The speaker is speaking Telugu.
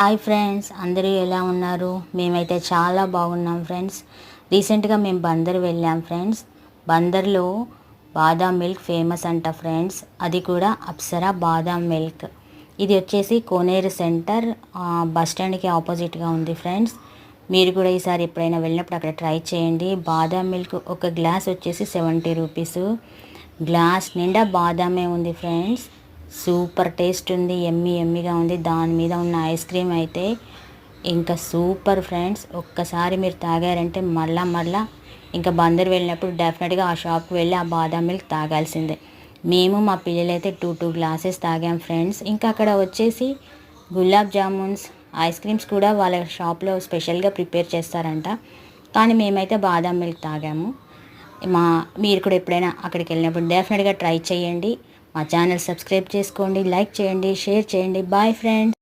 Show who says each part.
Speaker 1: హాయ్ ఫ్రెండ్స్, అందరూ ఎలా ఉన్నారు? మేమైతే చాలా బాగున్నాం ఫ్రెండ్స్. రీసెంట్గా మేము బందర్ వెళ్ళాం ఫ్రెండ్స్. బందర్లో బాదాం మిల్క్ ఫేమస్ అంట ఫ్రెండ్స్. అది కూడా అప్సరా బాదాం మిల్క్. ఇది వచ్చేసి కోనేరు సెంటర్ బస్ స్టాండ్కి ఆపోజిట్గా ఉంది ఫ్రెండ్స్. మీరు కూడా ఈసారి ఎప్పుడైనా వెళ్ళినప్పుడు అక్కడ ట్రై చేయండి. బాదాం మిల్క్ ఒక గ్లాస్ వచ్చేసి 70 రూపీస్. గ్లాస్ నిండా బాదామే ఉంది ఫ్రెండ్స్. సూపర్ టేస్ట్ ఉంది, ఎమ్మిగా ఉంది. దాని మీద ఉన్న ఐస్ క్రీమ్ అయితే ఇంకా సూపర్ ఫ్రెండ్స్. ఒక్కసారి మీరు తాగారంటే మళ్ళా ఇంకా బందర్ వెళ్ళినప్పుడు డెఫినెట్గా ఆ షాప్కి వెళ్ళి ఆ బాదాం మిల్క్ తాగాల్సిందే. మేము మా పిల్లలైతే టూ గ్లాసెస్ తాగాం ఫ్రెండ్స్. ఇంకా అక్కడ వచ్చేసి గులాబ్ జామున్స్, ఐస్ క్రీమ్స్ కూడా వాళ్ళ షాప్లో స్పెషల్గా ప్రిపేర్ చేస్తారంట. కానీ మేమైతే బాదాం మిల్క్ తాగాము. మీరు కూడా ఎప్పుడైనా అక్కడికి వెళ్ళినప్పుడు డెఫినెట్గా ట్రై చేయండి. మా ఛానల్ సబ్స్క్రైబ్ చేసుకోండి, లైక్ చేయండి, షేర్ చేయండి. Bye friends.